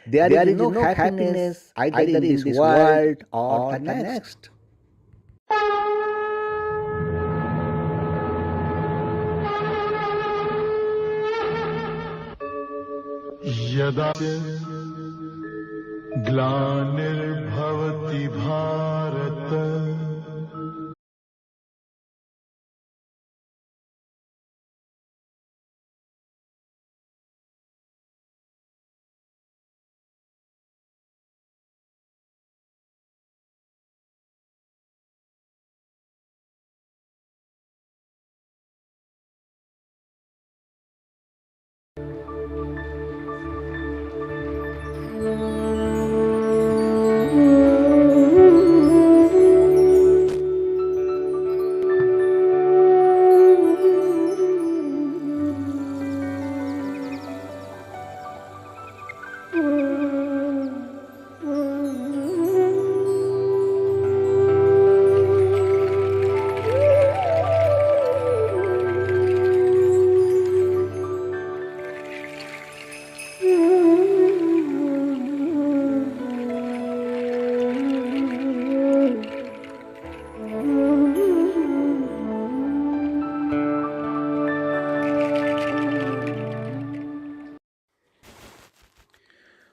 There is no happiness either in this world or the next. यदा ग्लानिर्भवति Bharat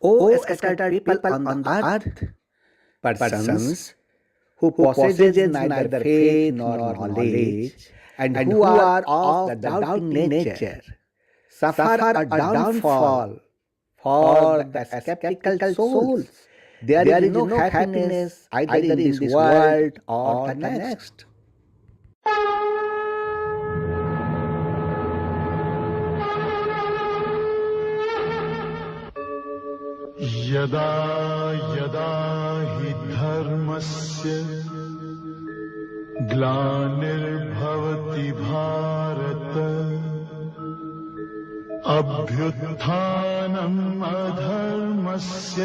O scattered people on the earth, persons who possess neither faith nor knowledge, and who are of the doubting nature, suffer a downfall for the skeptical souls. There is no happiness either in this world or the next. यदा यदा हि धर्मस्य ग्लानिर्भवति भारत अभ्युत्थानम् अधर्मस्य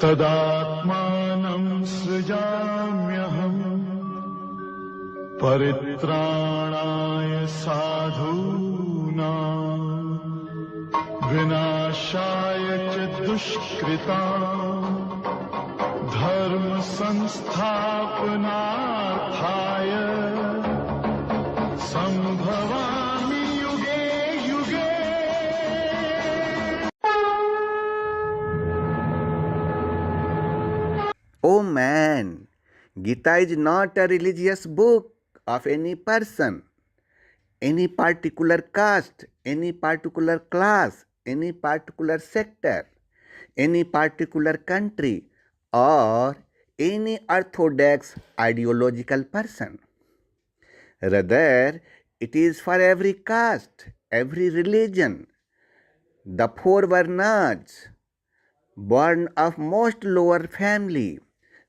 तदात्मानं सृजाम्यहम् परित्राणाय साधूनां विनाशाय च दुष्कृताम् धर्म संस्थापनार्थाय संभवामि युगे युगे. Oh man, Gita is not a religious book of any person, any particular caste, any particular class, any particular sector, any particular country, or any orthodox ideological person. Rather, it is for every caste, every religion, the four varnas, born of most lower family,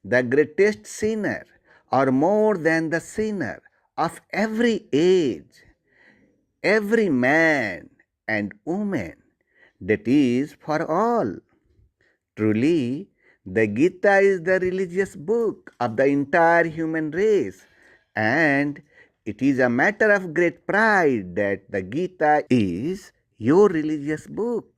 the greatest sinner, or more than the sinner, of every age, every man and woman, that is for all. Truly, the Gita is the religious book of the entire human race, and it is a matter of great pride that the Gita is your religious book.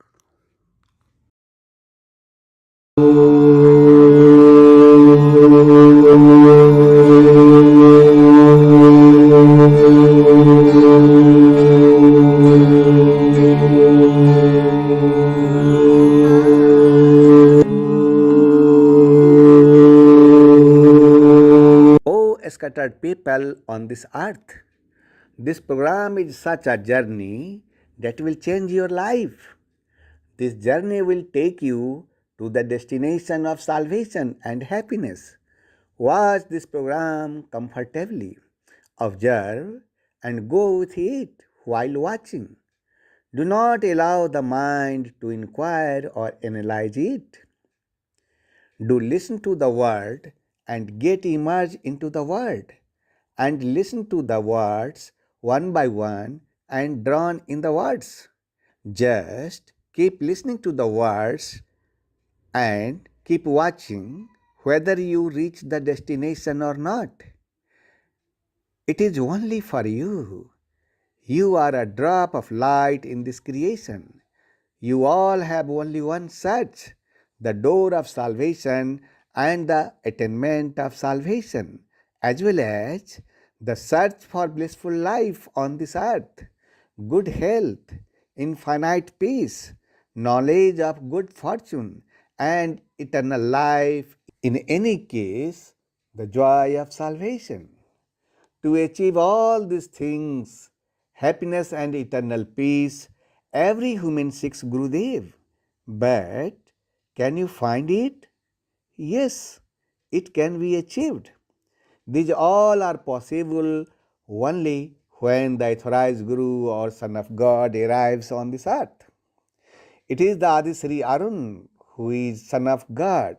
Scattered people on this earth. This program is such a journey that will change your life. This journey will take you to the destination of salvation and happiness. Watch this program comfortably. Observe and go with it while watching. Do not allow the mind to inquire or analyze it. Do listen to the word and get immersed into the word, and listen to the words one by one and drown in the words. Just keep listening to the words and keep watching whether you reach the destination or not. It is only for you. You are a drop of light in this creation. You all have only one search, the door of salvation and the attainment of salvation, as well as the search for blissful life on this earth, good health, infinite peace, knowledge of good fortune, and eternal life. In any case, the joy of salvation. To achieve all these things, happiness and eternal peace, every human seeks Gurudev. But can you find it? Yes, it can be achieved. These all are possible only when the authorized Guru or Son of God arrives on this earth. It is the Adi Sri Arun who is Son of God.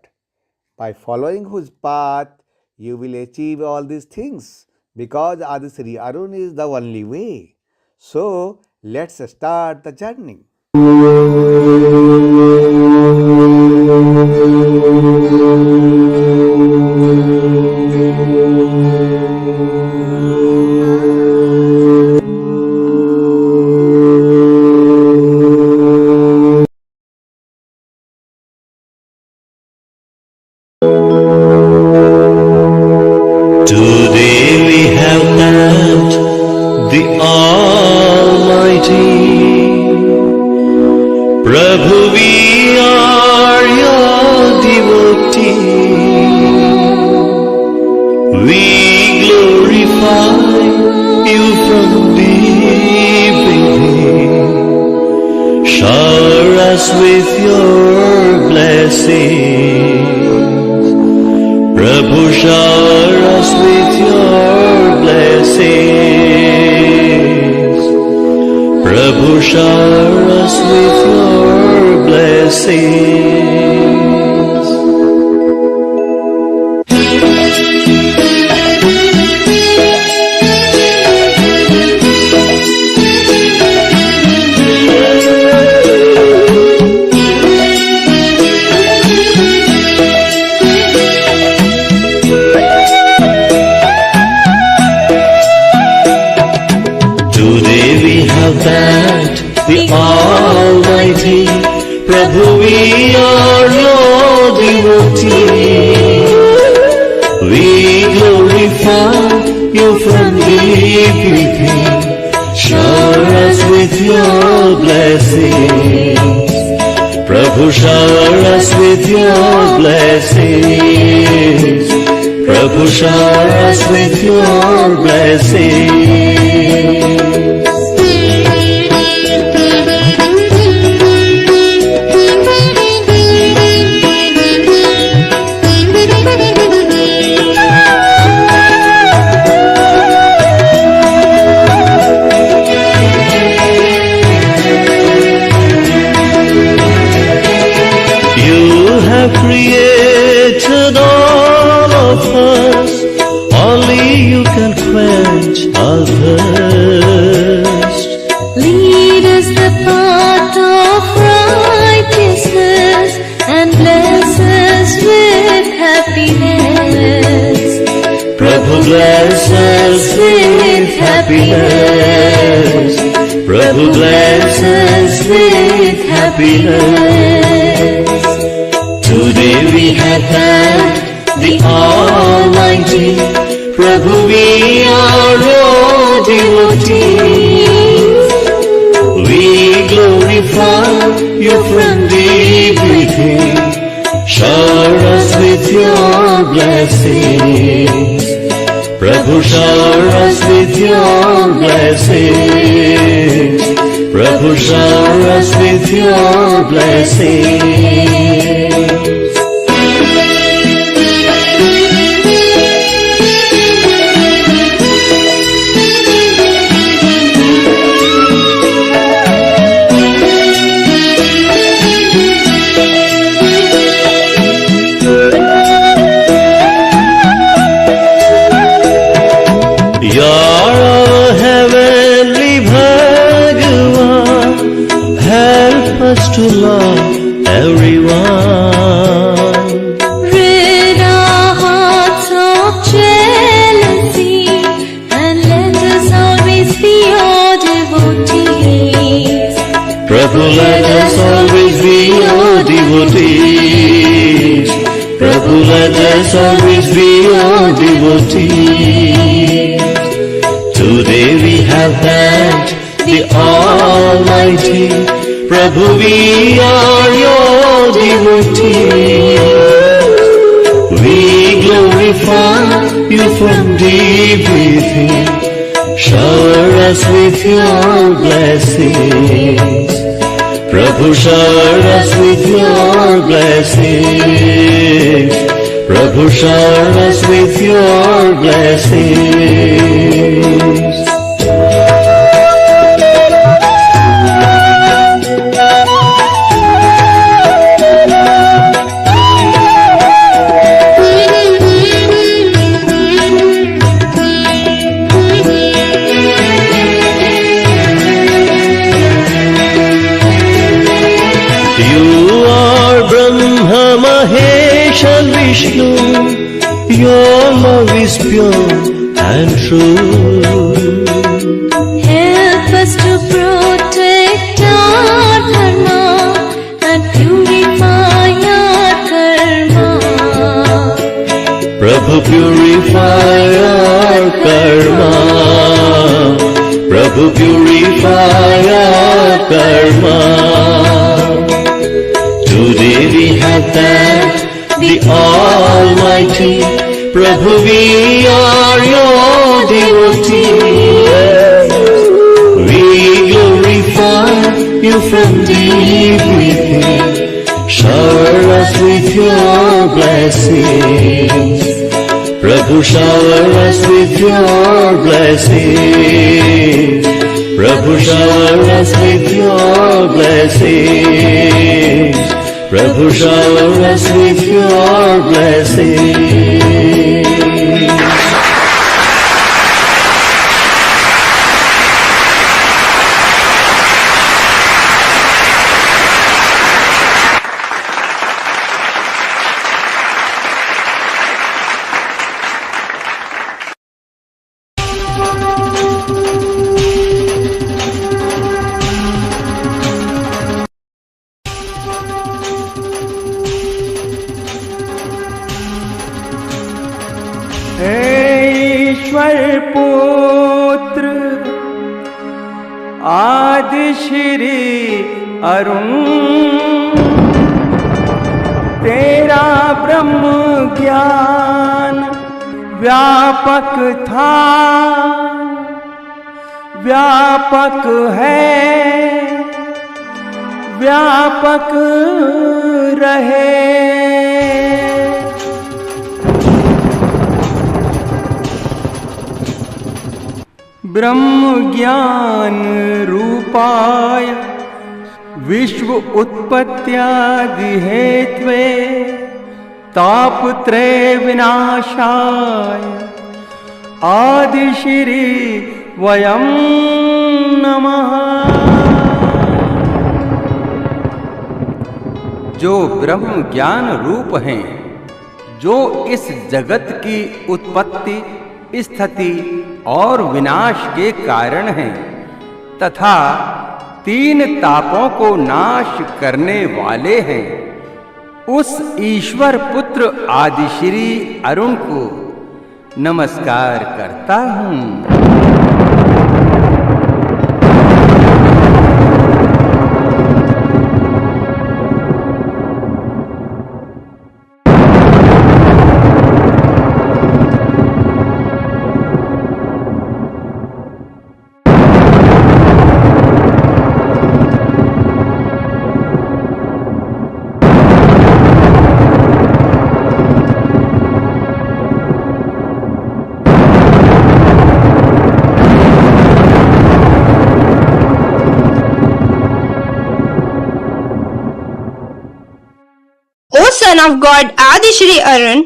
By following whose path, you will achieve all these things because Adi Sri Arun is the only way. So, let's start the journey. Today we have met the Almighty. Prabhu, we are your devotee. We glorify you from deep within. Shower us with your blessings. Prabhu, shower us with your blessings. Prabhu, shower us with your blessings. Today we have met the Almighty. Prabhu, we are your devotee. We glorify you from deep within. Shower us with your blessings. Prabhu, shower us with your blessings. Prabhu, shower us with your blessings. You have created all of us, only you can quench our thirst. Lead us the path of righteousness and bless us with happiness. Prabhu, bless us with happiness. Prabhu, bless us with happiness. Today we have met the Almighty. Prabhu, we are your devotees. We glorify you from deep within. Shower us with your blessings. Prabhu, shower us with your blessings. Prabhu, shower us with your blessings. You're our heavenly Bhagavan. Help us to love everyone. Rid our hearts of jealousy and let us always be your devotees. Prabhu, let us all let us always be your devotee. Today we have thanked the Almighty. Prabhu, we are your devotees. We glorify you from deep within. Shower us with your blessings. Prabhu, shower us with your blessings. Prabhu, shower us with your blessings. Vishnu, your love is pure and true. Help us to protect our dharma and purify our karma. Prabhu, purify our karma. Prabhu, purify our karma. Today we have thanked the Almighty. Prabhu, we are your devotees. We glorify you from deep within. Shower us with your blessings. Prabhu, shower us with your blessings. Prabhu, shower us with your blessings. Prabhu, shower us with your blessings. ईश्वर पुत्र आदि श्री अरुण, तेरा ब्रह्म ज्ञान व्यापक था, व्यापक है, व्यापक रहे। ब्रह्म ज्ञान रूपाय विश्व उत्पत्त्यादि हेत्वे तापत्रय विनाशाय आदि श्री वयं नमः। जो ब्रह्म ज्ञान रूप हैं, जो इस जगत की उत्पत्ति, स्थिति और विनाश के कारण हैं तथा तीन तापों को नाश करने वाले हैं, उस ईश्वर पुत्र आदिश्री अरुण को नमस्कार करता हूँ। Son of God Adi Shri Arun,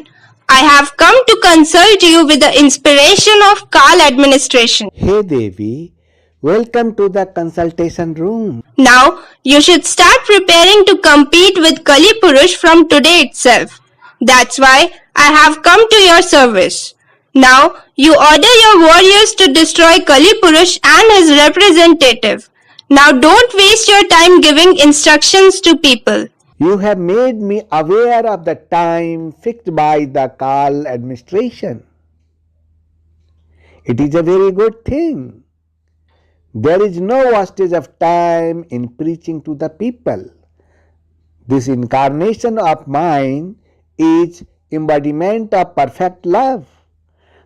I have come to consult you with the inspiration of Kal administration. Hey Devi, welcome to the consultation room. Now you should start preparing to compete with Kali Purush from today itself. That's why I have come to your service. Now you order your warriors to destroy Kali Purush and his representative. Now don't waste your time giving instructions to people. You have made me aware of the time fixed by the Kal administration. It is a very good thing. There is no wastage of time in preaching to the people. This incarnation of mine is embodiment of perfect love.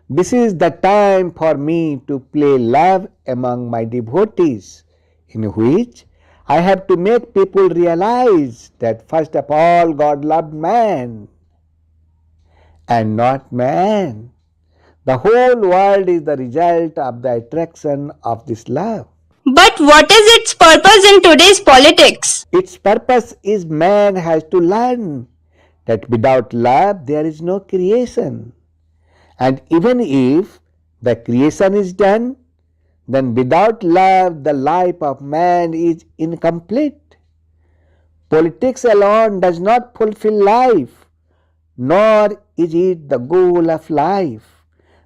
This is the time for me to play love among my devotees, in which I have to make people realize that first of all God loved man and not man. The whole world is the result of the attraction of this love. But what is its purpose in today's politics? Its purpose is man has to learn that without love there is no creation. And even if the creation is done, then without love the life of man is incomplete. Politics alone does not fulfill life, nor is it the goal of life.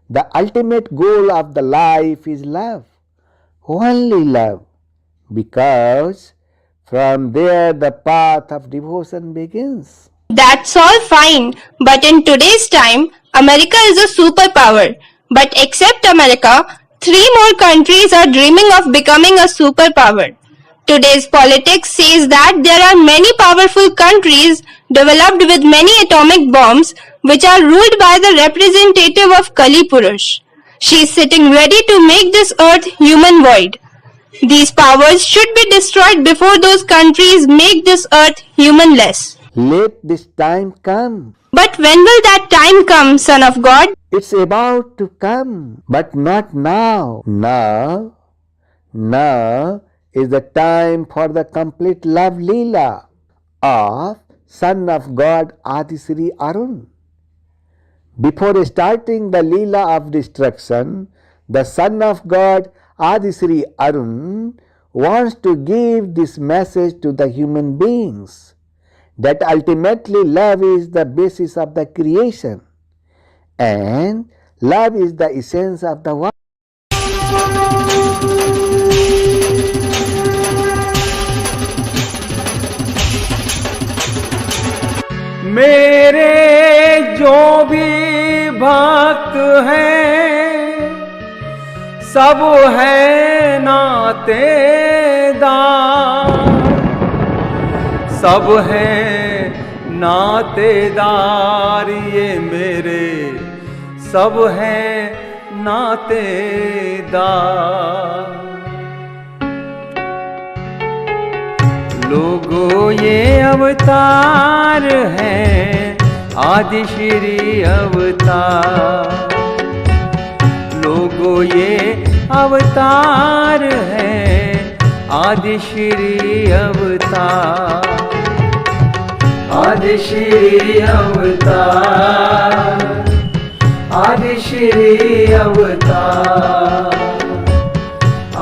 The ultimate goal of the life is love, only love, because from there the path of devotion begins. That's all fine, but in today's time, America is a superpower. But except America, 3 more countries are dreaming of becoming a superpower. Today's politics says that there are many powerful countries developed with many atomic bombs which are ruled by the representative of Kali Purush. She is sitting ready to make this earth human void. These powers should be destroyed before those countries make this earth humanless. Let this time come. But when will that time come, Son of God? It's about to come, but not now. Now is the time for the complete love Leela of Son of God Adisri Arun. Before starting the Leela of destruction, the Son of God Adisri Arun wants to give this message to the human beings, that ultimately love is the basis of the creation and love is the essence of the world. मेरे जो भी भक्त हैं सब है नातेदार, सब है नातेदार ये मेरे, सब है नातेदार। लोगों ये अवतार हैं आदि श्री अवतार, लोगों ये अवतार हैं आदि श्री अवतार, आदि श्री अवतार, आदि श्री अवतार,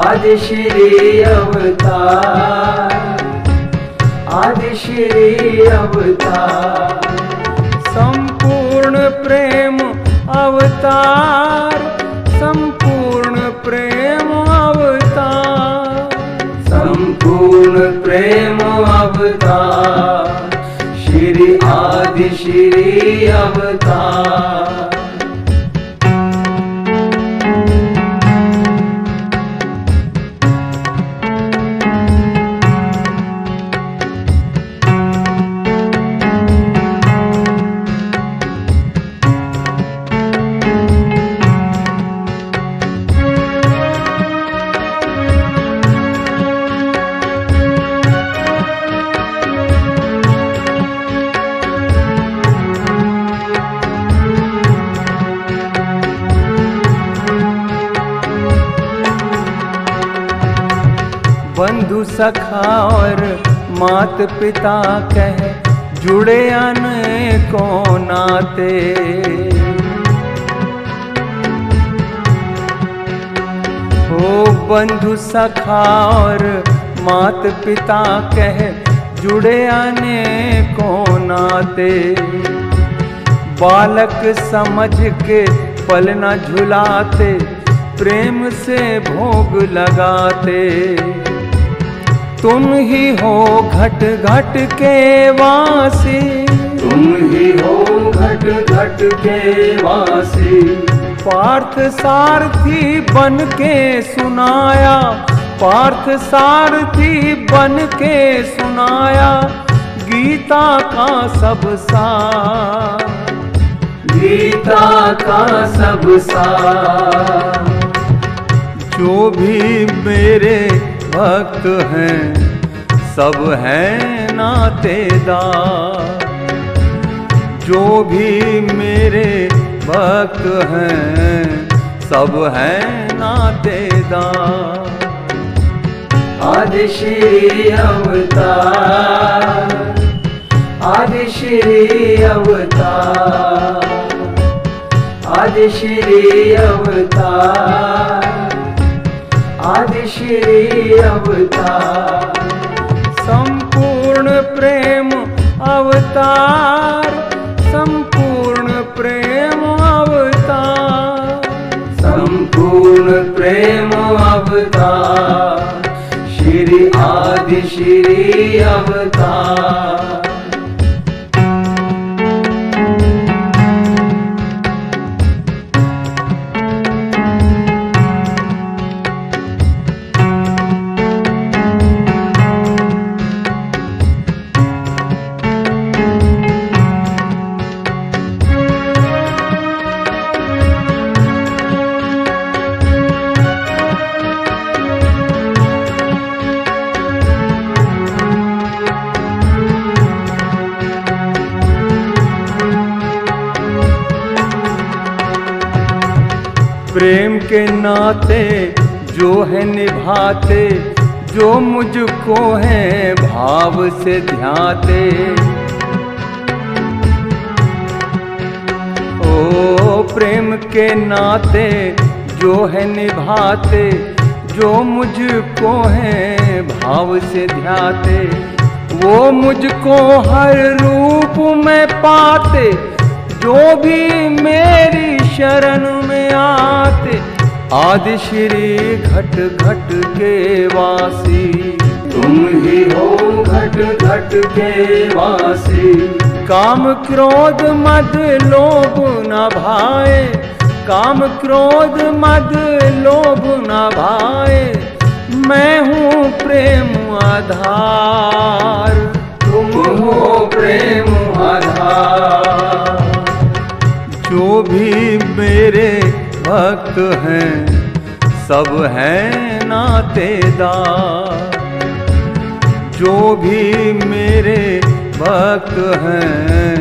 आदि श्री अवतार, आदि श्री अवतार। संपूर्ण प्रेम अवतार, संपूर्ण प्रेम अवतार, संपूर्ण प्रेम अवतार, श्री आदि श्री अवतार। बंधु सखा और मात पिता कह जुड़े अनेकों नाते, ओ बंधु सखा और मात पिता कह जुड़े अनेकों नाते। बालक समझ के पल न झुलाते, प्रेम से भोग लगाते, तुम ही हो घट घट के वासी, तुम ही हो घट घट के वासी। पार्थ सारथी बन के सुनाया, पार्थ सारथी बन के सुनाया, गीता का सब सार, गीता का सब सार। जो भी मेरे भक्त हैं सब हैं नातेदार, जो भी मेरे भक्त हैं सब हैं नातेदार। आदि श्री अवतार, आदि श्री अवतार, आदि श्री अवतार, आदि श्री अवतार। संपूर्ण प्रेम अवतार, संपूर्ण प्रेम अवतार, संपूर्ण प्रेम अवतार, श्री आदि श्री अवतार। प्रेम के नाते जो है निभाते, जो मुझको है भाव से ध्याते। ओ प्रेम के नाते जो है निभाते, जो मुझको है भाव से ध्याते, वो मुझको हर रूप में पाते, जो भी मेरी शरण में आते। आदि श्री घट घट के वासी, तुम ही हो घट घट के वासी। काम क्रोध मद लोभ न भाए, काम क्रोध मद लोभ न भाए। मैं हूँ प्रेम आधार, तुम हो प्रेम आधार। जो भी मेरे भक्त हैं सब हैं नातेदार, जो भी मेरे भक्त हैं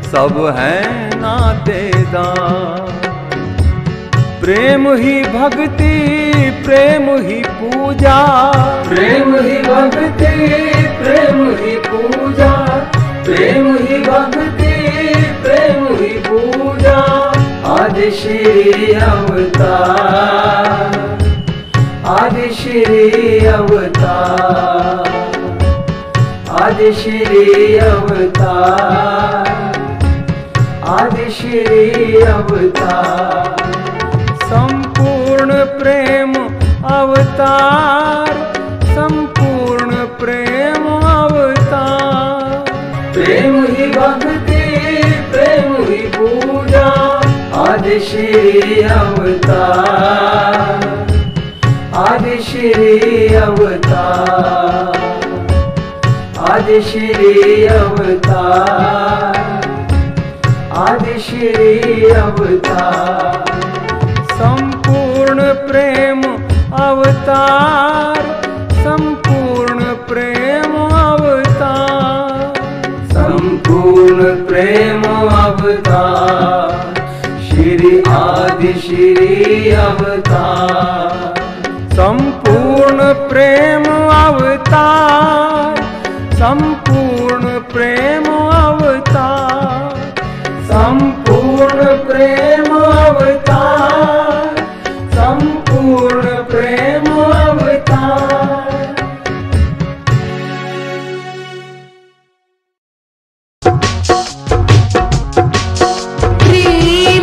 सब हैं नातेदार। प्रेम ही भक्ति, प्रेम ही पूजा, प्रेम ही भक्ति, प्रेम ही पूजा, प्रेम ही भक्ति, प्रेम ही पूजा। आदि श्री अवतार, आदि श्री अवतार, आदि श्री अवतार, आदि श्री अवतार। संपूर्ण प्रेम अवतार, संपूर्ण प्रेम अवतार। प्रेम ही भक्ति, प्रेम ही पूजा। आदि श्री अवतार, आदि श्री अवतार, आदि श्री अवतार, आदि श्री अवतार। संपूर्ण प्रेम अवतार, संपूर्ण प्रेम अवतार, संपूर्ण प्रेम अवतार, श्री आदि श्री अवतार। संपूर्ण प्रेम अवतार, संपूर्ण प्रेम अवतार, संपूर्ण प्रेम अवतार, संपूर्ण प्रेम अवतार। प्रेम ही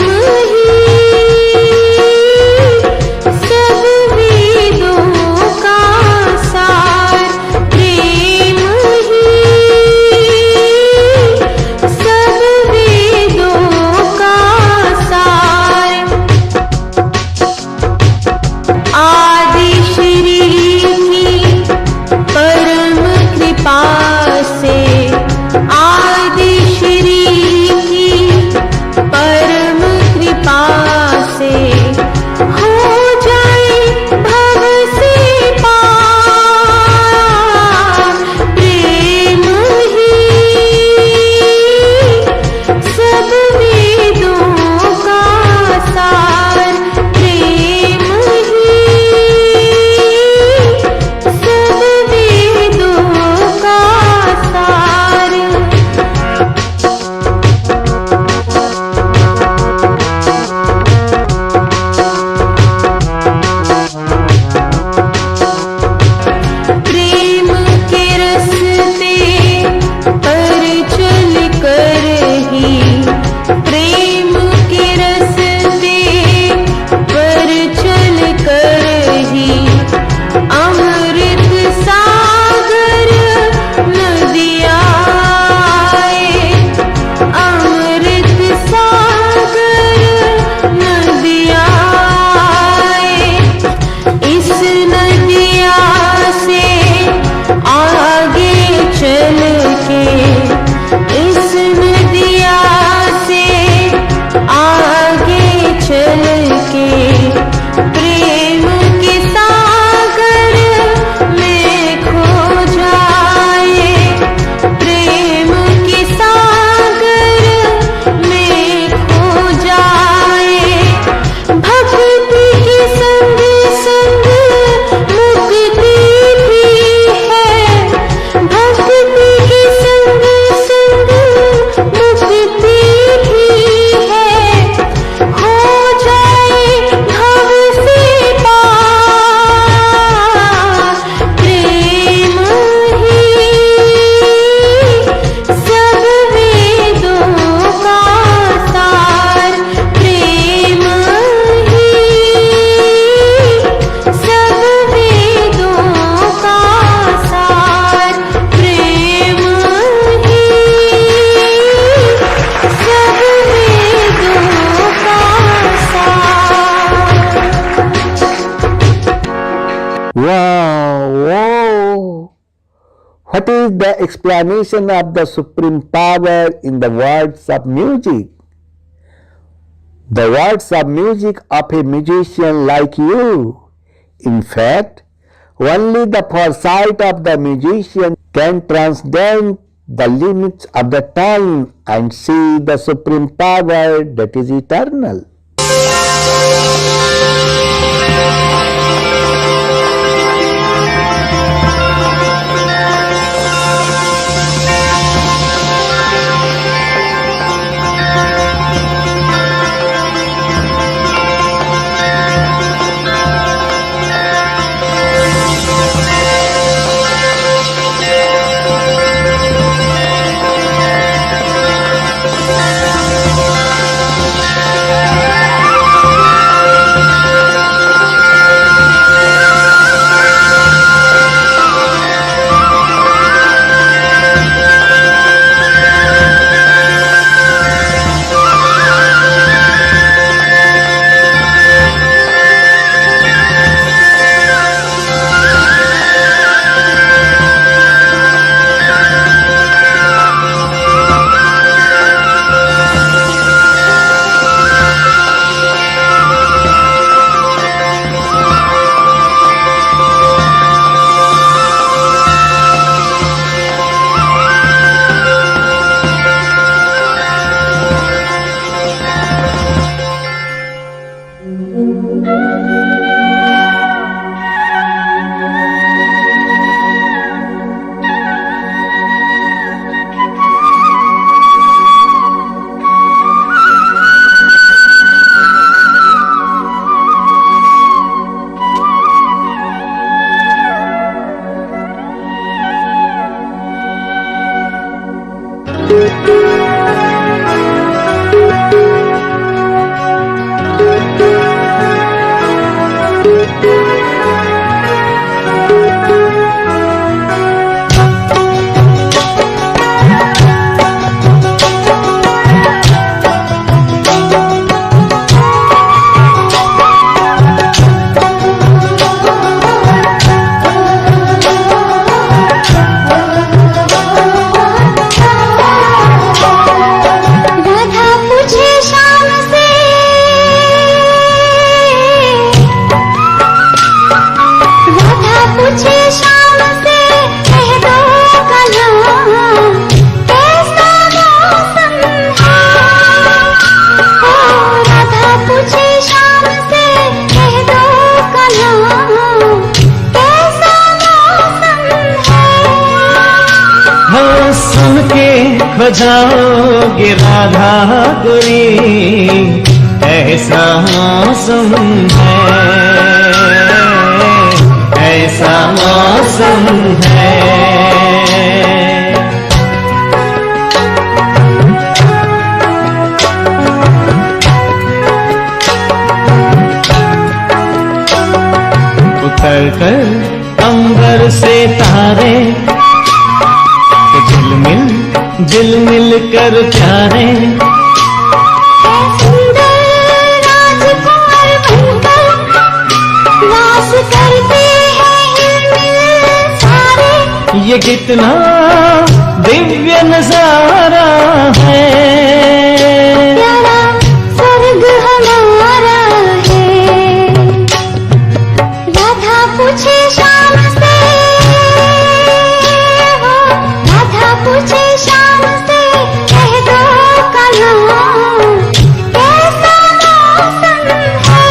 What is the explanation of the supreme power in the words of music? The words of music of a musician like you. In fact, only the foresight of the musician can transcend the limits of the time and see the supreme power that is eternal. बजाओगे Radha गोरी ऐसा मौसम है, ऐसा मौसम है। उतर कर अंबर से तारे दिल मिल कर प्यारे राजकुमार बनकर वास करते हैं सारे। ये कितना दिव्य नजारा है, प्यारा स्वर्ग हमारा है। राधा पूछे शाम से, राधा पूछे शाम से, कह दो कहाँ कैसा मौसम है।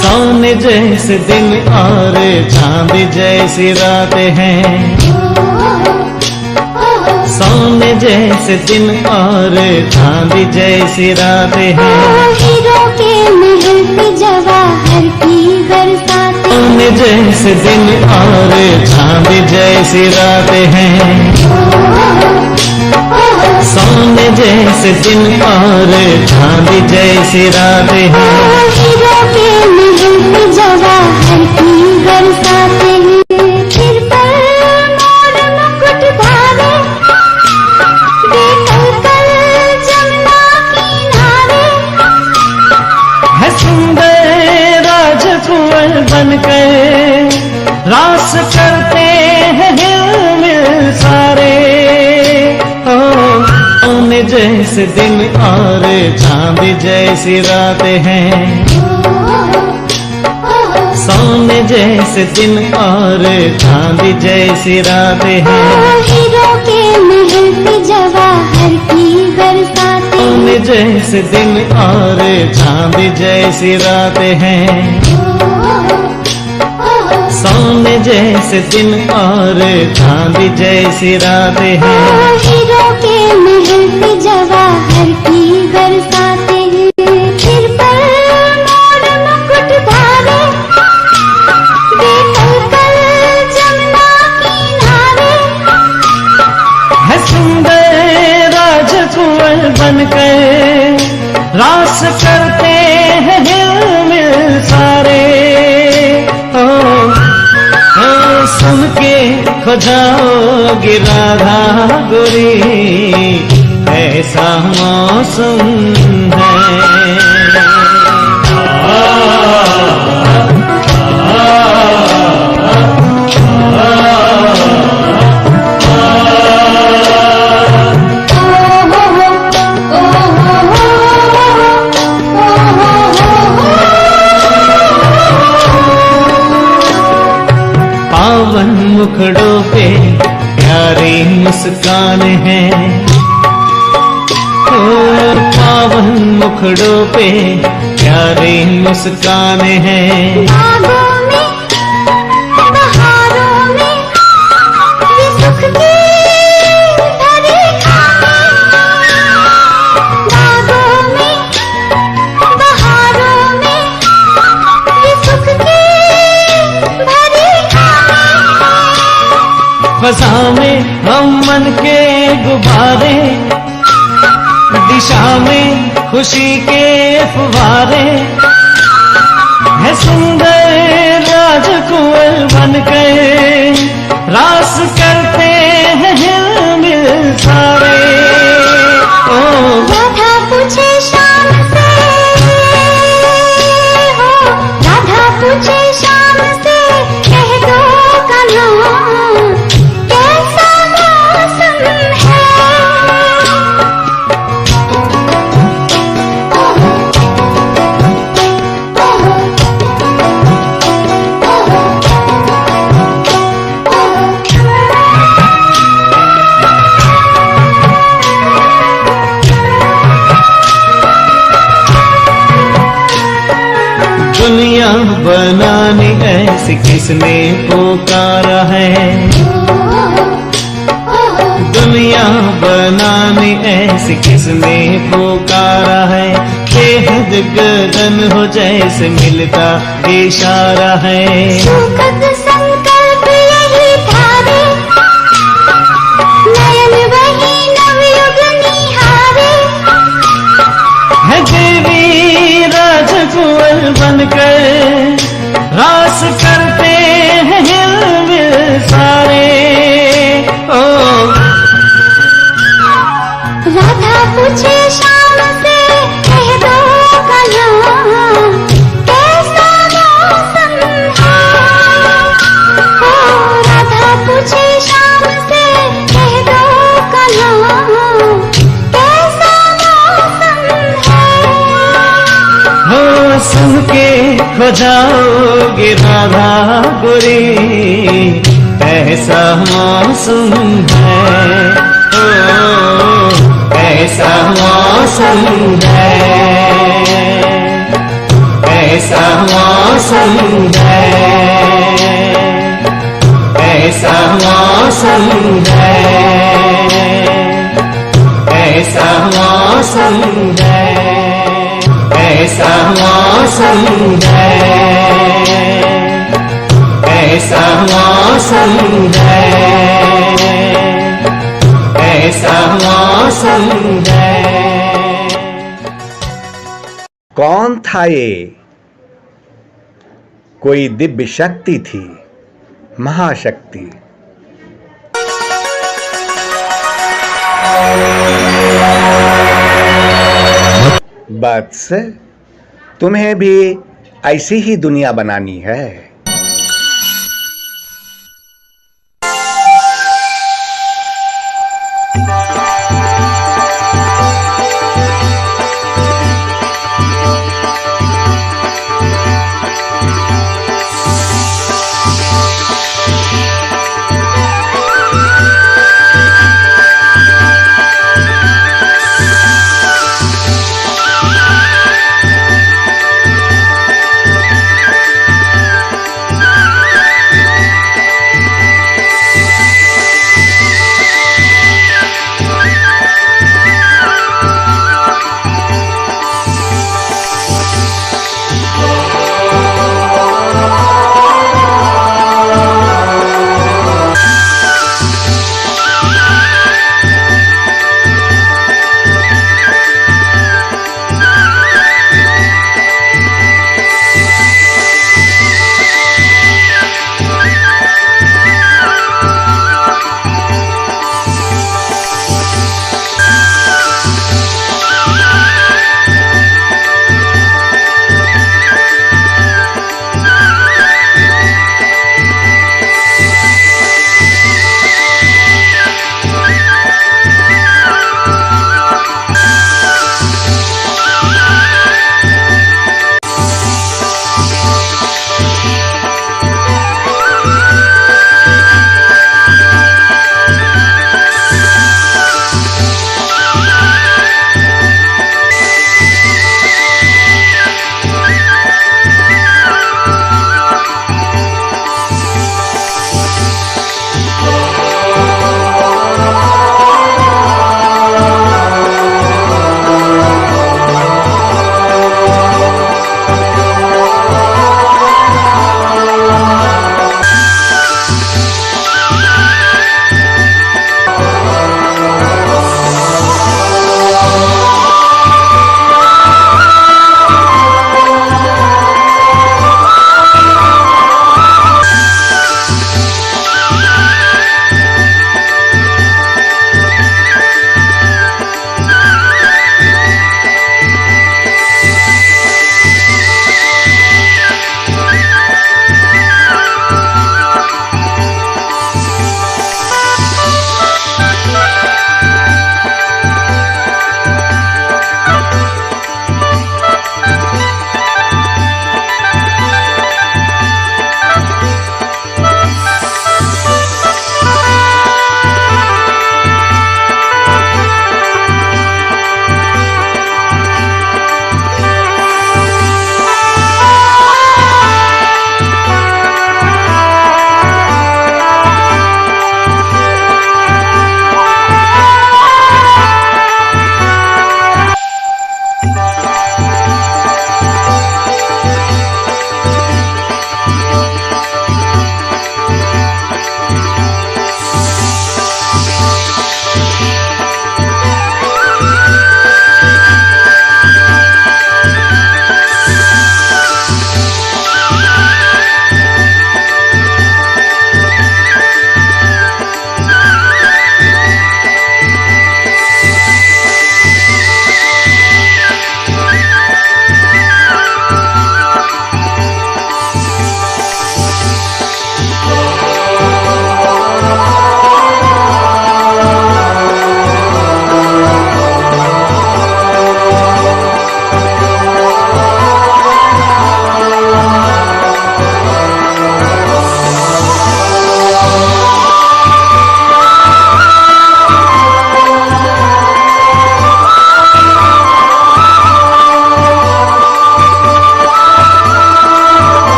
सोने जैसे दिन और चांद जैसी रात हैं, सोने जैसे दिन और चांद जैसी रात हैं। हीरो के महल पे जवाहर की बरसात, सोने जैसे दिन और चांद जैसी रात हैं, सोने जैसे दिन और चांद जैसी रात हैं। हीरो के महल कुंवर बनकर रास करते हैं हिल सारे। ओ सोने जैसे दिन और चांद जैसी रात हैं, सोने जैसे दिन और चांद जैसी रात हैं। हीरो के महल पे जवाहर की बरसातें, सोने जैसे दिन और चांद जैसी रात हैं, सोने जैसे दिन और चांद जैसी रात हैं। हीरो के महल पे जवाहर की बरसातें, सिर पर मोर मुकुट धारे, बेकल जमुना किनारे। है सुंदर राजकुंवर बनकर रास करते हैं हिल सारे। सुन के खो जाओगे राधा गोरी, ऐसा मौसम है। पावन मुखड़ों पे प्यारी मुस्कान है, ओ पावन मुखड़ों पे प्यारी मुस्कान है। बागों में बहारों में ये सुख की भरी खाने, बागों में बहारों में ये सुख की भरी खाने। फसा में हम मन के गुब्बारे, दिशा में खुशी के फुवारे। है सुंदर राजकुंवर बनकर रास करते हैं हिल सारे। ओ राधा पूछे शाम से, हो राधा पूछे शाम से, कह दो कन्हा कैसा मौसम है। दुनिया बनानी ऐसी किसने पुकारा है, दुनिया बनानी ऐसी किसने पुकारा है। बेहद गगन हो जैसे मिलता इशारा है। सुखद संकल्प यही धारे, नयन वही नवयुग निहारे। है देवी राजकुंवर बनकर रास करते हैं हिल सारे। ओ राधा पूछे शाम से, कह दो कन्हा कैसा मौसम है। ओ राधा पूछे शाम से, कह दो कन्हा कैसा मौसम है। हो सुन के खो जाओगे राधा गोरी, ऐसा मौसम है। ओ ऐसा मौसम है, ऐसा मौसम है, ऐसा मौसम है, ऐसा मौसम है, ऐसा मौसम है, ऐसा मौसम है, ऐसा मौसम है। कौन था ये? कोई दिव्य शक्ति थी, महाशक्ति। बस तुम्हें भी ऐसी ही दुनिया बनानी है।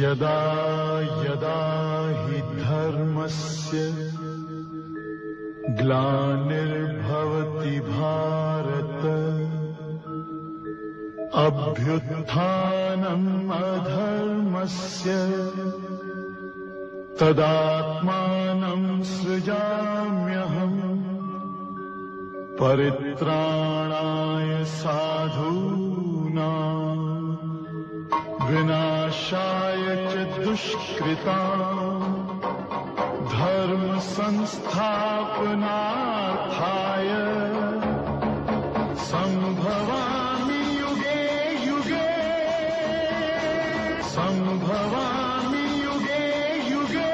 यदा यदा हि धर्मस्य ग्लानिर्भवति भारत अभ्युत्थानम् अधर्मस्य तदात्मानं सृजाम्यहम् परित्राणाय साधूनां विनाशाय च दुष्कृताम् धर्म संस्थापनार्थाय संभवामि युगे युगे संभवामि युगे युगे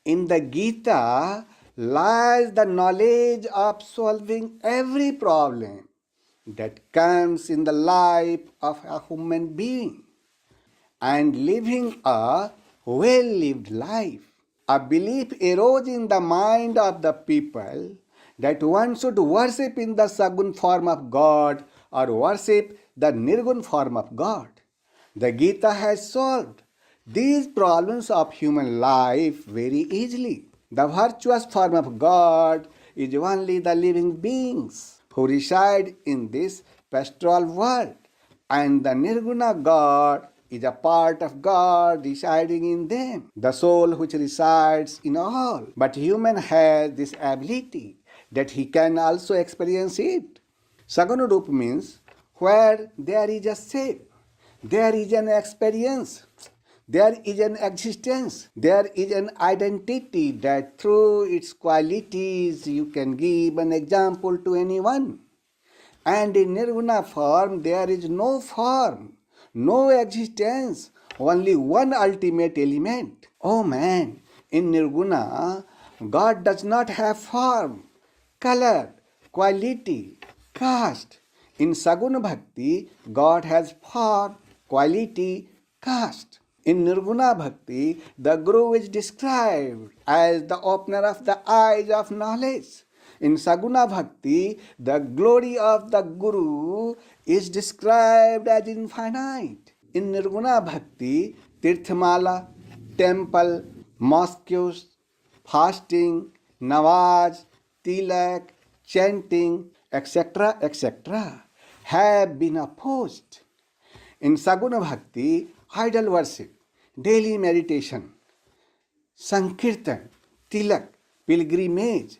In the Gita lies the knowledge of solving every problem that comes in the life of a human being and living a well lived life. A belief arose in the mind of the people that one should worship in the Sagun form of God or worship the Nirgun form of God. The Gita has solved these problems of human life very easily. The virtuous form of God is only the living beings who reside in this pastoral world, and the Nirguna God is a part of God residing in them, the soul which resides in all. But human has this ability that he can also experience it. Saganurup means where there is a shape, there is an experience, there is an existence, there is an identity that through its qualities you can give an example to anyone. And in Nirguna form, there is no form, no existence, only one ultimate element. Oh man, in Nirguna, God does not have form, color, quality, caste. In Saguna Bhakti, God has form, quality, caste. In Nirguna Bhakti, the Guru is described as the opener of the eyes of knowledge. In Saguna Bhakti, the glory of the Guru is described as infinite. In Nirguna Bhakti, Tirthamala, temple, mosques, fasting, nawaz, tilak, chanting, etc., have been opposed. In Saguna Bhakti, idol worship, daily meditation, Sankirtan, Tilak, pilgrimage,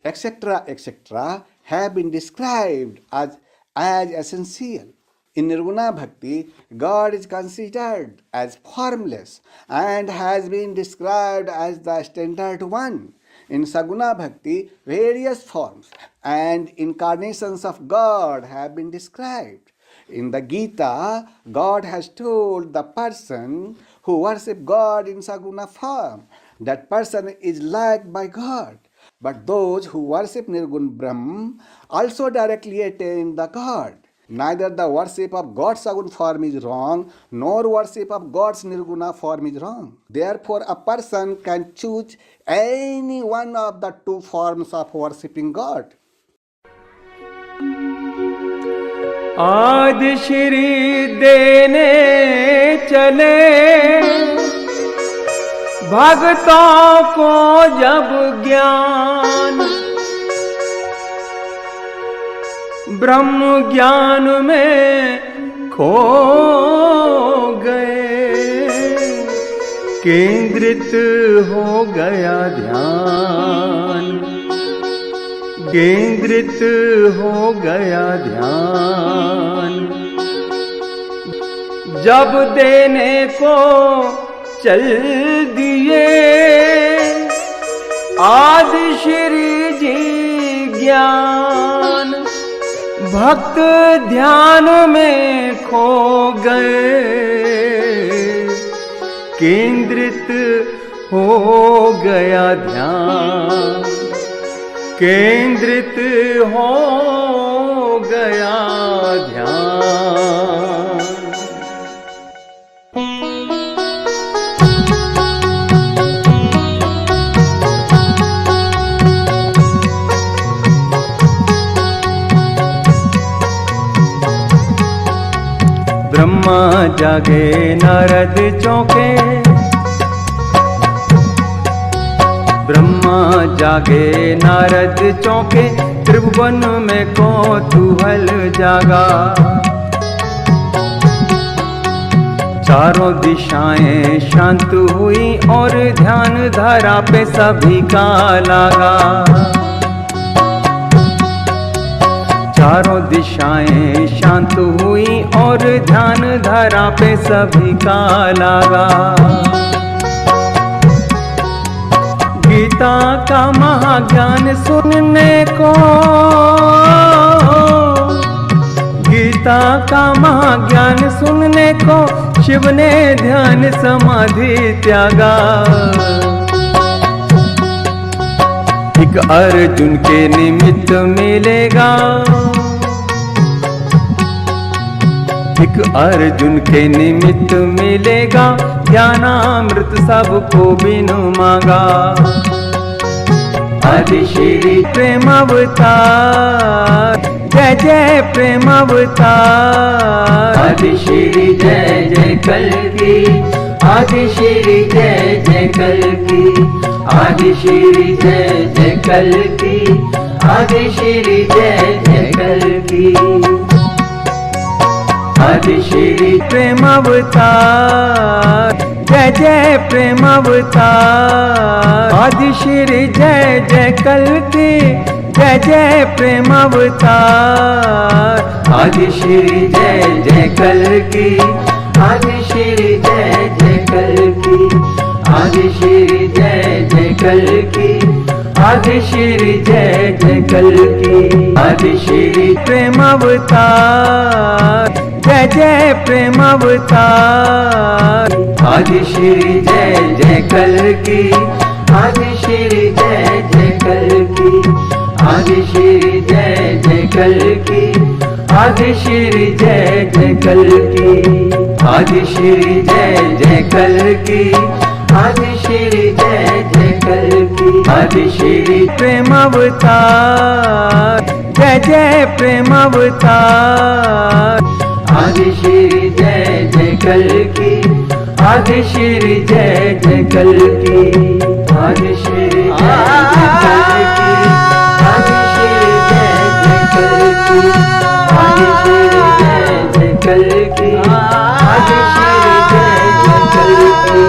etc., have been described as essential. In Nirguna Bhakti, God is considered as formless and has been described as the standard one. In Saguna Bhakti, various forms and incarnations of God have been described. In the Gita, God has told the person who worships God in Saguna form that person is liked by God. But those who worship Nirgun Brahm also directly attain the God. Neither the worship of God's Sagun form is wrong, nor worship of God's Nirguna form is wrong. Therefore, a person can choose any one of the two forms of worshipping God. आदि श्री देने चले भक्तों को जब ज्ञान, ब्रह्म ज्ञान में खो गए, केंद्रित हो गया ध्यान, केंद्रित हो गया ध्यान। जब देने को चल दिए आदि श्री जी ज्ञान, भक्त ध्यान में खो गए, केंद्रित हो गया ध्यान, केंद्रित हो गया ध्यान। ब्रह्मा जागे नारद चौंके, ब्रह्मा जागे नारद चौंके, त्रिभुवन में कौतूहल जागा। चारों दिशाएं शांत हुई और ध्यान धारा पे सभी का लागा। चारों दिशाएं शांत हुई और ध्यान धारा पे सभी का लागा। गीता का महाज्ञान सुनने को, गीता का महाज्ञान सुनने को शिव ने ध्यान समाधि त्यागा। एक अर्जुन के निमित्त मिलेगा, एक अर्जुन के निमित्त मिलेगा, ज्ञानामृत सबको बिनु मांगा। आदि श्री प्रेम अवतार, जय जय प्रेम अवतार। आदि श्री जय जय कल्कि, आदि श्री जय जय कल्कि, आदि श्री जय जय कल्कि, आदि श्री जय जय कल्कि। आदि श्री प्रेम अवतार, जय जय प्रेम अवतार। आदि श्री जय जय कल्कि, जय जय प्रेम अवतार। आदि श्री जय जय कल्कि, आदि श्री जय जय कल्कि, आदि श्री जय जय कल्कि, आदि श्री जय जय कल्कि। आदि श्री प्रेम अवतार, जय जय प्रेम अवतार। आदि श्री जय जय कल्कि, आदि श्री जय जय कल्कि, आदि श्री जय जय कल्कि, आदि श्री जय जय कल्कि। आदि श्री जय जय कल्कि, आदि श्री जय जय कल्कि। आदि श्री प्रेम अवतार, जय जय प्रेम अवतार। आदि श्री जय जय कल्कि, आदि श्री जय जय कल्कि। आदि श्री जय जय कल्कि, आदि श्री जय जय कल्कि, आदि श्री जय जय कल्कि, आदि श्री जय जय कल्कि।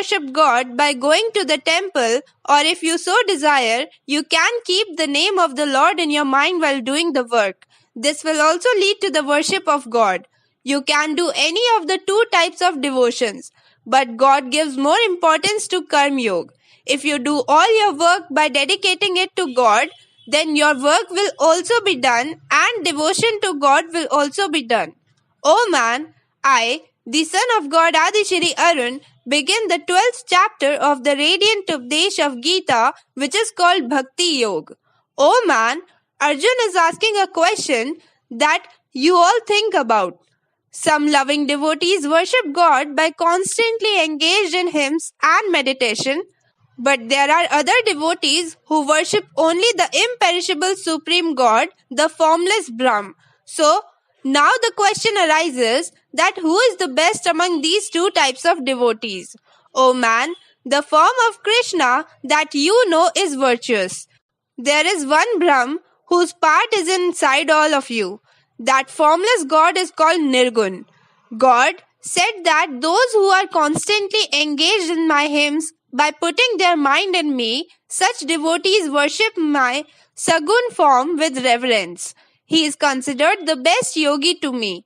worship God by going to the temple, or if you so desire, you can keep the name of the Lord in your mind while doing the work. This will also lead to the worship of God. You can do any of the two types of devotions, but God gives more importance to Karma Yoga. If you do all your work by dedicating it to God, then your work will also be done and devotion to God will also be done. O man, I, the son of God Adishri Arun, begin the 12th chapter of the radiant Updesh of Gita, which is called Bhakti Yoga. O man, Arjun is asking a question that you all think about. Some loving devotees worship God by constantly engaged in hymns and meditation, but there are other devotees who worship only the imperishable Supreme God, the formless Brahm. So, now the question arises that who is the best among these two types of devotees? O man, the form of Krishna that you know is virtuous. There is one Brahm whose part is inside all of you. That formless God is called Nirgun. God said that those who are constantly engaged in my hymns by putting their mind in me, such devotees worship my Sagun form with reverence. He is considered the best yogi to me.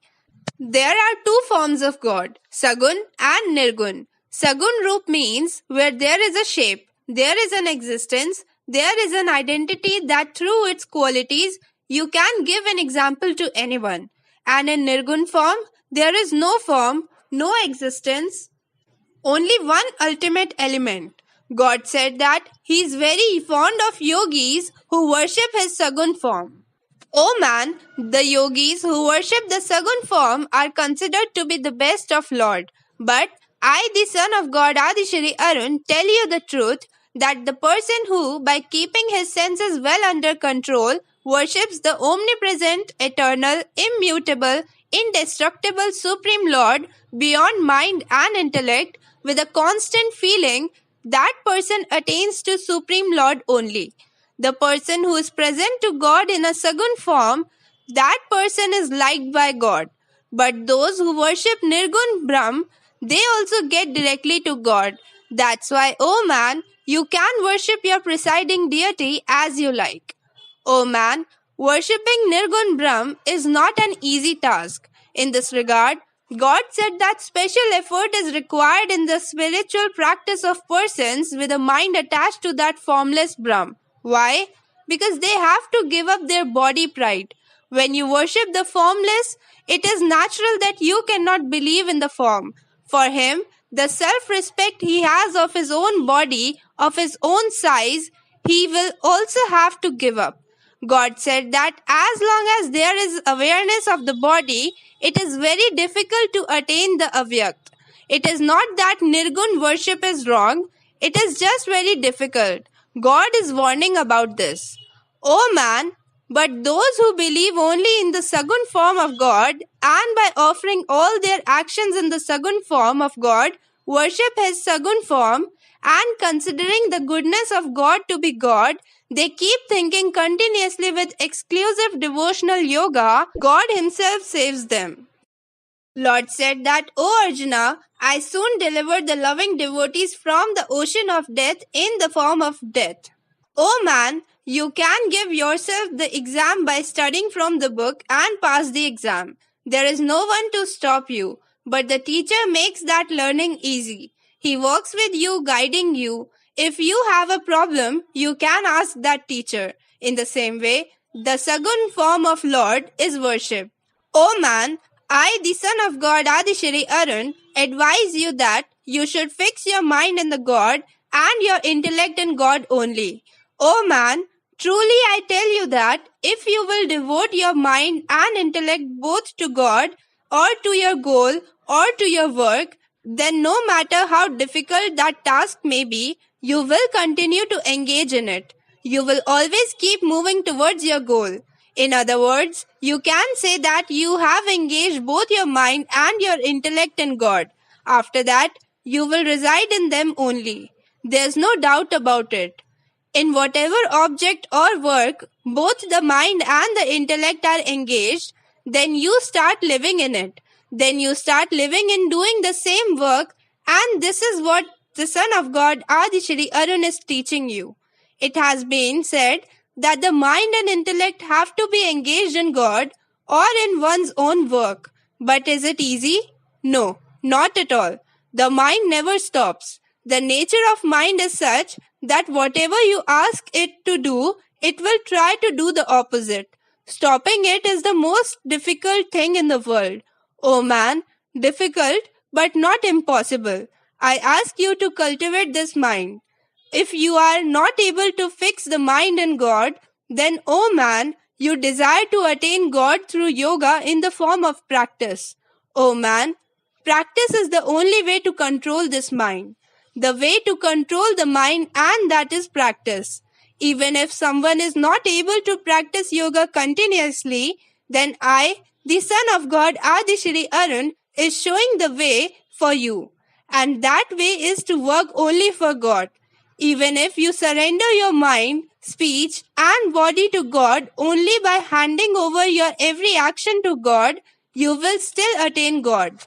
There are two forms of God, Sagun and Nirgun. Sagun Roop means where there is a shape, there is an existence, there is an identity that through its qualities you can give an example to anyone. And in Nirgun form, there is no form, no existence, only one ultimate element. God said that He is very fond of yogis who worship His Sagun form. O man, the yogis who worship the Sagun form are considered to be the best of Lord. But I, the son of God Adishri Arun, tell you the truth that the person who, by keeping his senses well under control, worships the omnipresent, eternal, immutable, indestructible Supreme Lord beyond mind and intellect with a constant feeling, that person attains to Supreme Lord only. The person who is present to God in a Sagun form, that person is liked by God. But those who worship Nirgun Brahm, they also get directly to God. That's why, O man, you can worship your presiding deity as you like. O man, worshipping Nirgun Brahm is not an easy task. In this regard, God said that special effort is required in the spiritual practice of persons with a mind attached to that formless Brahm. Why? Because they have to give up their body pride. When you worship the formless, it is natural that you cannot believe in the form. For him, the self-respect he has of his own body, of his own size, he will also have to give up. God said that as long as there is awareness of the body, it is very difficult to attain the avyakt. It is not that Nirgun worship is wrong, it is just very difficult. God is warning about this. O man, but those who believe only in the Sagun form of God and by offering all their actions in the Sagun form of God, worship His Sagun form and considering the goodness of God to be God, they keep thinking continuously with exclusive devotional yoga, God Himself saves them. Lord said that, O Arjuna, I soon delivered the loving devotees from the ocean of death in the form of death. O man, you can give yourself the exam by studying from the book and pass the exam. There is no one to stop you, but the teacher makes that learning easy. He works with you, guiding you. If you have a problem, you can ask that teacher. In the same way, the Sagun form of Lord is worship. O man, I, the son of God Adishri Arun, advise you that you should fix your mind in the God and your intellect in God only. O man, truly I tell you that if you will devote your mind and intellect both to God or to your goal or to your work, then no matter how difficult that task may be, you will continue to engage in it. You will always keep moving towards your goal. In other words, you can say that you have engaged both your mind and your intellect in God. After that, you will reside in them only. There's no doubt about it. In whatever object or work both the mind and the intellect are engaged, then you start living in it. Then you start living in doing the same work, and this is what the Son of God, Adi Shri Arun, is teaching you. It has been said that the mind and intellect have to be engaged in God or in one's own work. But is it easy? No, not at all. The mind never stops. The nature of mind is such that whatever you ask it to do, it will try to do the opposite. Stopping it is the most difficult thing in the world. Oh man, difficult but not impossible. I ask you to cultivate this mind. If you are not able to fix the mind in God, then oh man, you desire to attain God through yoga in the form of practice. Oh man, practice is the only way to control this mind. The way to control the mind, and that is practice. Even if someone is not able to practice yoga continuously, then I, the Son of God, Adi Shri Arun, is showing the way for you. And that way is to work only for God. Even if you surrender your mind, speech, and body to God only by handing over your every action to God, you will still attain God.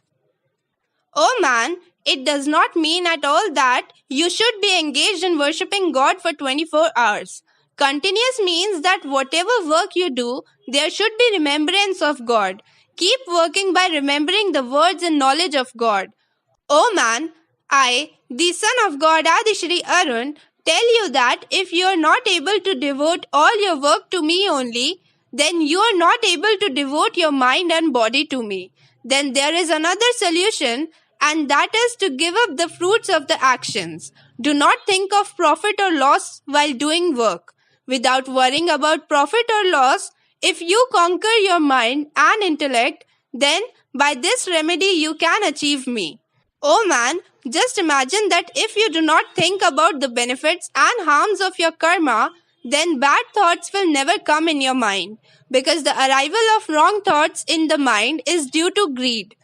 Oh man, it does not mean at all that you should be engaged in worshipping God for 24 hours. Continuous means that whatever work you do, there should be remembrance of God. Keep working by remembering the words and knowledge of God. Oh man, I, the Son of God, Adi Shri Arun, tell you that if you are not able to devote all your work to me only, then you are not able to devote your mind and body to me. Then there is another solution, and that is to give up the fruits of the actions. Do not think of profit or loss while doing work. Without worrying about profit or loss, if you conquer your mind and intellect, then by this remedy you can achieve me. Oh man, just imagine that if you do not think about the benefits and harms of your karma, then bad thoughts will never come in your mind, because the arrival of wrong thoughts in the mind is due to greed.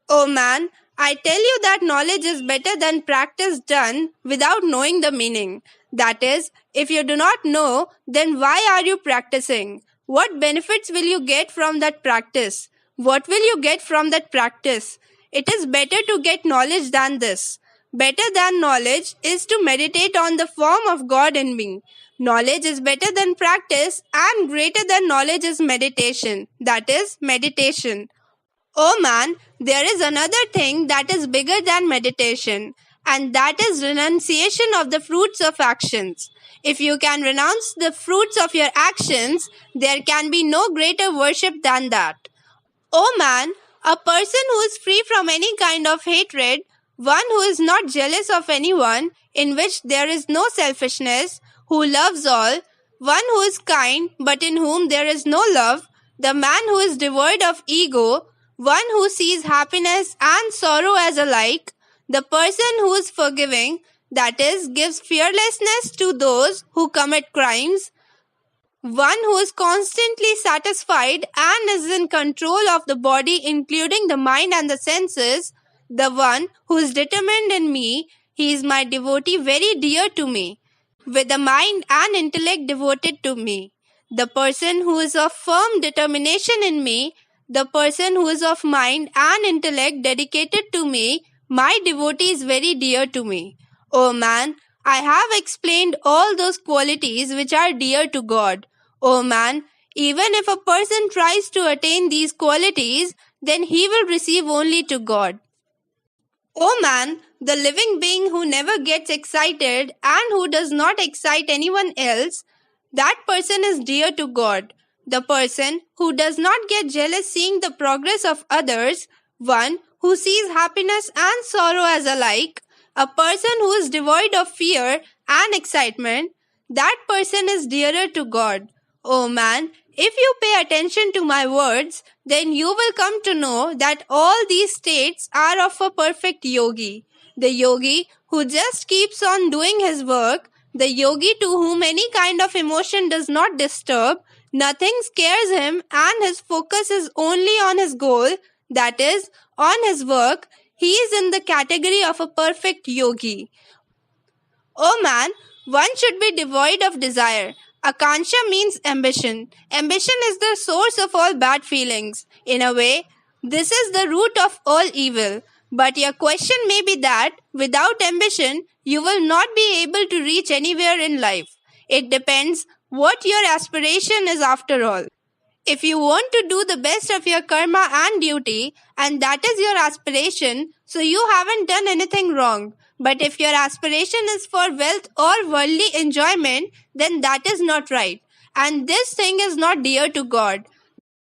Oh man, I tell you that knowledge is better than practice done without knowing the meaning. That is, if you do not know, then why are you practicing? What benefits will you get from that practice? What will you get from that practice? It is better to get knowledge than this. Better than knowledge is to meditate on the form of God in me. Knowledge is better than practice, and greater than knowledge is meditation. That is, meditation. Oh man, there is another thing that is bigger than meditation, and that is renunciation of the fruits of actions. If you can renounce the fruits of your actions, there can be no greater worship than that. Oh man, a person who is free from any kind of hatred, one who is not jealous of anyone, in which there is no selfishness, who loves all, one who is kind but in whom there is no love, the man who is devoid of ego, one who sees happiness and sorrow as alike, the person who is forgiving, that is, gives fearlessness to those who commit crimes, one who is constantly satisfied and is in control of the body, including the mind and the senses, the one who is determined in me, he is my devotee very dear to me, with the mind and intellect devoted to me. The person who is of firm determination in me, the person who is of mind and intellect dedicated to me, my devotee is very dear to me. Oh man, I have explained all those qualities which are dear to God. Oh man, even if a person tries to attain these qualities, then he will receive only to God. Oh man, the living being who never gets excited and who does not excite anyone else, that person is dear to God. The person who does not get jealous seeing the progress of others, one who sees happiness and sorrow as alike, a person who is devoid of fear and excitement, that person is dearer to God. Oh man, if you pay attention to my words, then you will come to know that all these states are of a perfect yogi. The yogi who just keeps on doing his work, the yogi to whom any kind of emotion does not disturb, nothing scares him, and his focus is only on his goal, that is, on his work, he is in the category of a perfect yogi. Oh man, one should be devoid of desire. Akansha means ambition. Ambition is the source of all bad feelings. In a way, this is the root of all evil. But your question may be that without ambition, you will not be able to reach anywhere in life. It depends what your aspiration is after all. If you want to do the best of your karma and duty, and that is your aspiration, so you haven't done anything wrong. But if your aspiration is for wealth or worldly enjoyment, then that is not right. And this thing is not dear to God.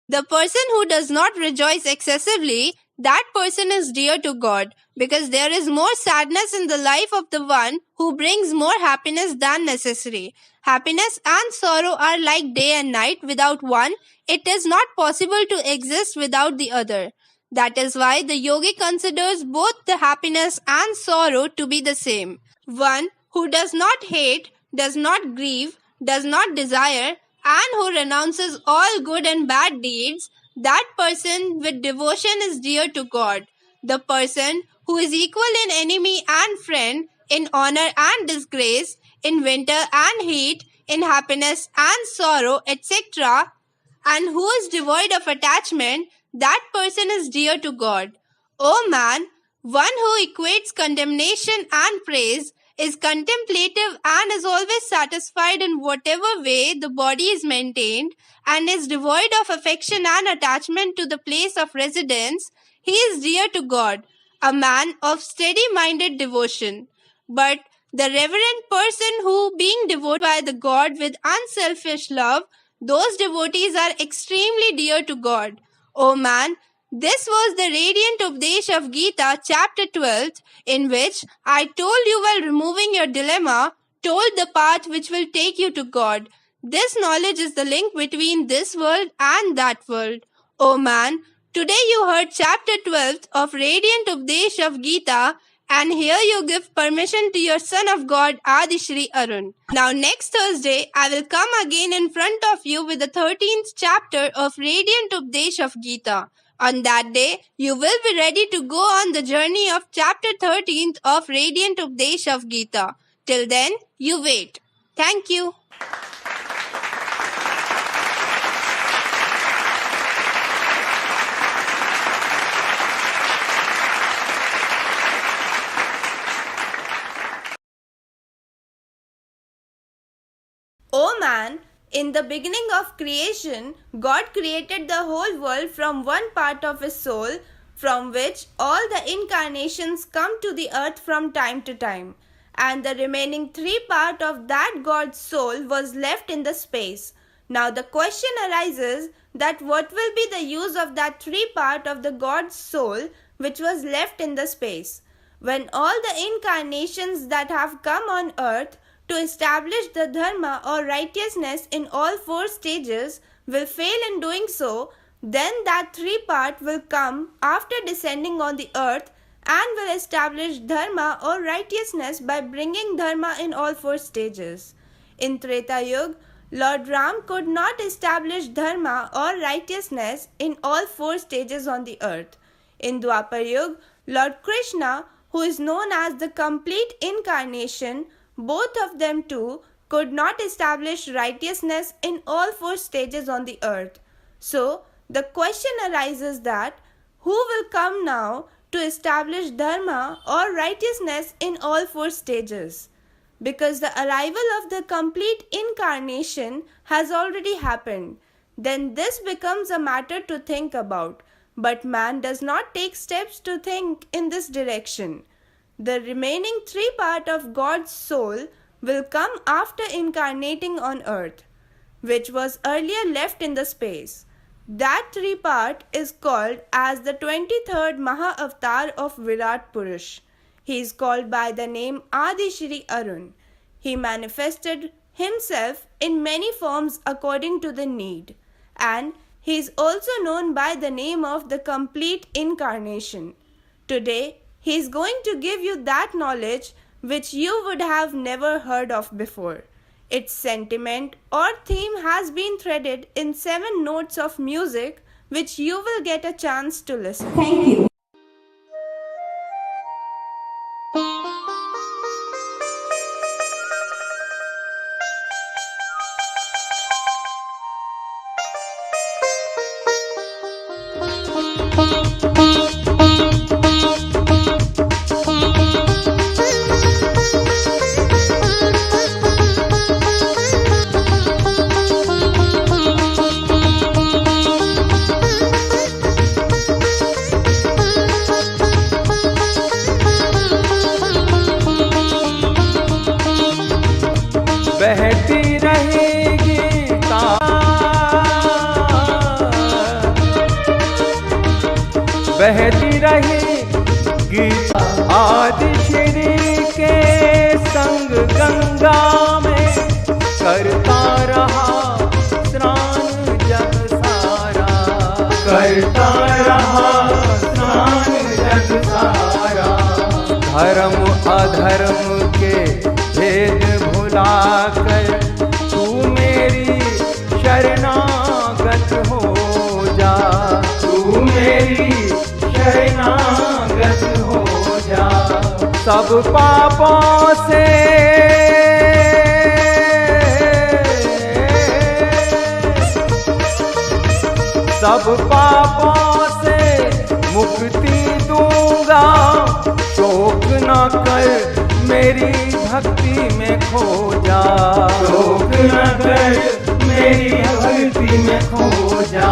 The person who does not rejoice excessively, that person is dear to God, because there is more sadness in the life of the one who brings more happiness than necessary. Happiness and sorrow are like day and night. Without one, it is not possible to exist without the other. That is why the yogi considers both the happiness and sorrow to be the same. One who does not hate, does not grieve, does not desire, and who renounces all good and bad deeds, that person with devotion is dear to God. The person who is equal in enemy and friend, in honor and disgrace, in winter and heat, in happiness and sorrow, etc., and who is devoid of attachment, that person is dear to God. O man, one who equates condemnation and praise, is contemplative and is always satisfied in whatever way the body is maintained, and is devoid of affection and attachment to the place of residence, he is dear to God, a man of steady-minded devotion. But the reverent person who, being devoted by the God with unselfish love, those devotees are extremely dear to God. O man, this was the radiant Updesh of Gita, chapter 12, in which I told you while removing your dilemma, told the path which will take you to God. This knowledge is the link between this world and that world. O man, today you heard chapter 12 of radiant Updesh of Gita, and here you give permission to your son of God, Adi Shri Arun. Now next Thursday, I will come again in front of you with the 13th chapter of radiant Updesh of Gita. On that day, you will be ready to go on the journey of chapter 13th of Radiant Updesh of Gita. Till then, you wait. Thank you. O man, in the beginning of creation, God created the whole world from one part of his soul, from which all the incarnations come to the earth from time to time. And the remaining 3 part of that God's soul was left in the space. Now the question arises that what will be the use of that 3 part of the God's soul which was left in the space? When all the incarnations that have come on earth to establish the dharma or righteousness in all 4 stages will fail in doing so, then that 3 part will come after descending on the earth and will establish dharma or righteousness by bringing dharma in all 4 stages. In Treta Yuga, Lord Ram could not establish dharma or righteousness in all 4 stages on the earth. In Dwapar Yuga, Lord Krishna, who is known as the complete incarnation, both of them too could not establish righteousness in all 4 stages on the earth. So, the question arises that who will come now to establish dharma or righteousness in all 4 stages? Because the arrival of the complete incarnation has already happened, then this becomes a matter to think about. But man does not take steps to think in this direction. The remaining 3 part of God's soul will come after incarnating on earth, which was earlier left in the space. That 3 part is called as the 23rd Maha-Avatar of Virat Purush. He is called by the name Adi Shri Arun. He manifested himself in many forms according to the need, and he is also known by the name of the complete incarnation. Today, he is going to give you that knowledge which you would have never heard of before. Its sentiment or theme has been threaded in 7 notes of music which you will get a chance to listen. Thank you. बहती रही गीता आदि श्री के संग गंगा में करता रहा स्नान जग सारा, करता रहा स्नान जग सारा। धर्म अधर्म के भेद भुलाकर तू मेरी शरणागत हो जा, तू मेरी शरणागत हो जा। सब पापों से सब पापों से मुक्ति दूंगा, शोक न कर मेरी भक्ति में खो जा, शोक न कर मेरी भक्ति में खो जा,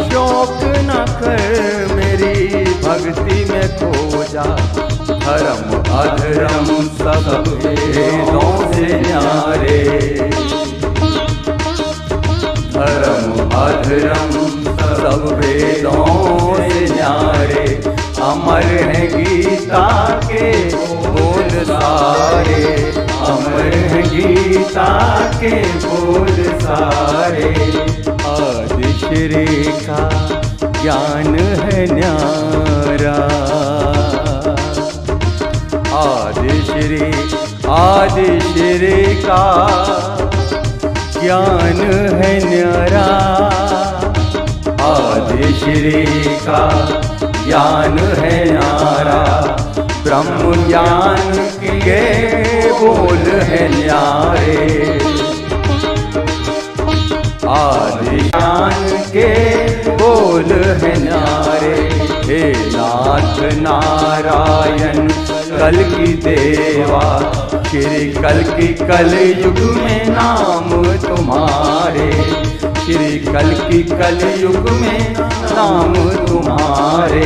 शोक न कर मेरी भक्ति में खो जा। धर्म अधर्म सब भेदों से न्यारे, धर्म अधर्म सब भेदों से न्यारे। अमर है गीता के बोल सारे, अमर है गीता के बोल सारे। आदि श्री का ज्ञान है न्यारा, आदि श्री का ज्ञान है न्यारा, आदि श्री का ज्ञान है न्यारा। ब्रह्म ज्ञान के बोल है न्यारे, आदि ज्ञान के बोल है न्यारे। हे नाथ नारायण कल की देवा, श्री कल की कल युग में नाम तुम्हारे, श्री कल की कल युग में नाम तुम्हारे।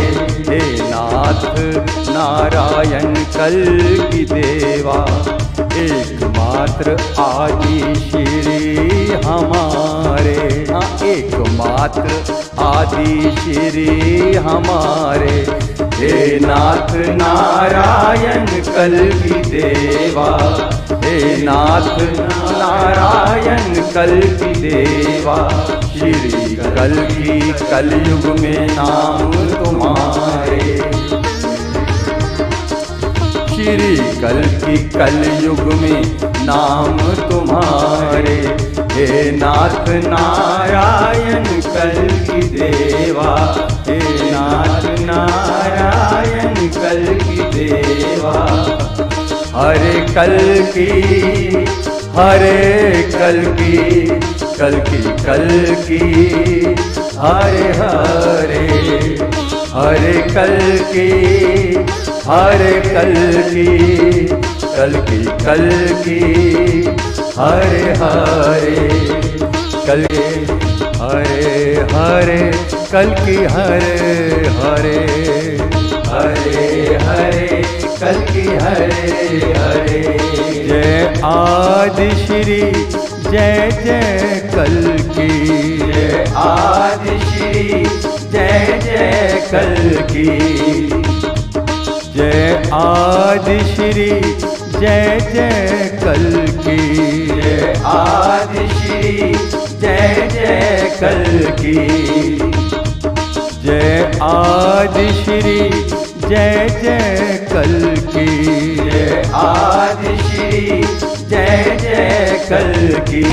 हे नाथ नारायण कल की देवा, एकमात्र आदि श्री हमारे, हाँ एकमात्र आदि श्री हमारे। हे नाथ नारायण कल की देवा, हे नाथ नारायण कल की देवा, श्री कल की कलयुग में नाम तुम्हारे, श्री कल की कलयुग में नाम तुम्हारे। हे नाथ नारायण कल की देवा, हे नाथ नारायण कल की देवा। हरे कल की, हरे कल की, कल की कल की, हरे हरे, हरे कल की, हरे कल की, कल की, हरे हरे, कल हरे हरे, कल की हरे हरे, हरे हरे, कल की हरे हरे। जय आदि श्री, जय जय कल की, जय आदि श्री, जय जय कल की, जय आदि श्री, जय जय कल की, जय आदि श्री, जय जय कल की, जय आदि श्री, जय जय कल की, जय आदि श्री, जय जय कल की।